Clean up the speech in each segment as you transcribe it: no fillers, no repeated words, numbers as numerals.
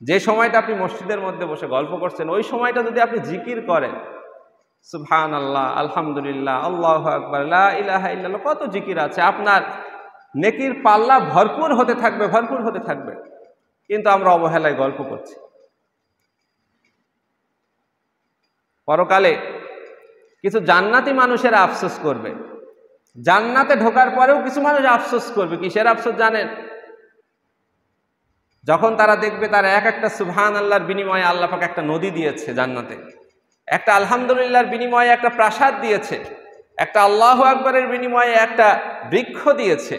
যে সময়টা আপনি মসজিদের মধ্যে বসে গল্প করছেন, ওই সময়টা যদি আপনি জিকির করেন, সুবহানাল্লাহ, আলহামদুলিল্লাহ, আল্লাহু আকবার, লা ইলাহা ইল্লাল্লাহ, কত জিকির আছে, আপনার নেকির পাল্লা ভরপুর হতে থাকবে, ভরপুর হতে থাকবে। কিন্তু আমরা অবহেলায় গল্প করছি। পরকালে কিছু জান্নাতি মানুষেরা আফসোস করবে, জান্নাতে ঢোকার পরেও কিছু মানুষ আফসোস করবে। কিসের আফসোস জানেন? যখন তারা দেখবে তারা এক একটা সুবহানাল্লাহর বিনিময়ে আল্লাহ পাক একটা নদী দিয়েছে জান্নাতে, একটা আলহামদুলিল্লাহর বিনিময়ে একটা প্রাসাদ দিয়েছে, একটা আল্লাহু আকবারের বিনিময়ে একটা বৃক্ষ দিয়েছে,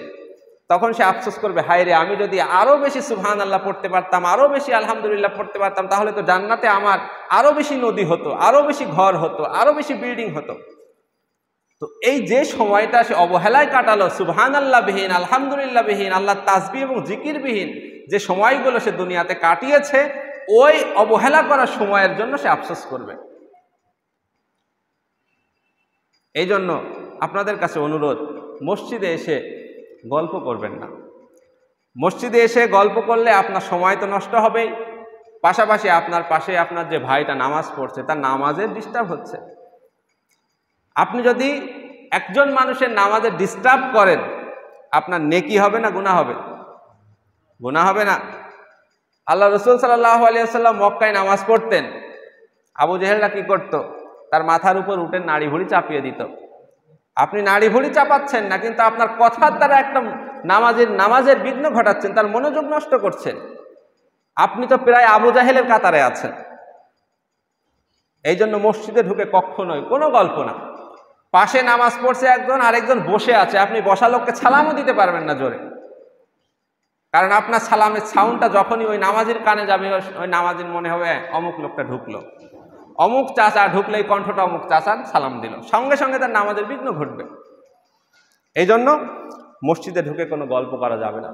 তখন সে আফসোস করবে, হায় রে, আমি যদি আরো বেশি সুবহানাল্লাহ পড়তে পারতাম, আরো বেশি আলহামদুলিল্লাহ পড়তে পারতাম, তাহলে তো জান্নাতে আমার আরো বেশি নদী হতো, আরো বেশি ঘর হতো, আরো বেশি বিল্ডিং হতো। তো এই যে সময়টা সে অবহেলায় কাটালো, সুবহানাল্লাহ বিহীন, আলহামদুলিল্লাহ বিহীন, আল্লাহ তাসবিহ এবং জিকির বিহীন যে সময়গুলো সে দুনিয়াতে কাটিয়েছে, ওই অবহেলা করার সময়ের জন্য সে আফসোস করবে। এই জন্য আপনাদের কাছে অনুরোধ, মসজিদে এসে গল্প করবেন না। মসজিদে এসে গল্প করলে আপনার সময় তো নষ্ট হবেই, পাশাপাশি আপনার পাশে আপনার যে ভাইটা নামাজ পড়ছে তার নামাজের ডিস্টার্ব হচ্ছে। আপনি যদি একজন মানুষের নামাজে ডিস্টার্ব করেন, আপনার নেকি হবে না গুনাহ হবে? গুনাহ হবে না? আল্লাহ রাসূল সাল্লাল্লাহু আলাইহি ওয়াসাল্লাম মক্কায় নামাজ পড়তেন, আবু জেহেলরা কি করত? তার মাথার উপর উঠে নাড়ি ভুড়ি চাপিয়ে দিত। আপনি নাড়ি ভুড়ি চাপাচ্ছেন না, কিন্তু আপনার কথার দ্বারা একটা নামাজের বিঘ্ন ঘটাচ্ছেন, তার মনোযোগ নষ্ট করছেন। আপনি তো প্রায় আবু জাহেলের কাতারে আছেন। এই জন্য মসজিদে ঢুকে কখনোই কোনো গল্প না। পাশে নামাজ পড়ছে একজন, আরেকজন বসে আছে, আপনি বসা লোককে সালামও দিতে পারবেন না জোরে, কারণ আপনার সালামের সাউন্ডটা যখনই ওই নামাজির কানে যাবে, ওই নামাজির মনে হবে অমুক লোকটা ঢুকলো, অমুক চাচা ঢুকলেই কণ্ঠটা অমুক চাচার সালাম দিল, সঙ্গে সঙ্গে তার নামাজের বিঘ্ন ঘটবে। এই জন্য মসজিদে ঢুকে কোনো গল্প করা যাবে না।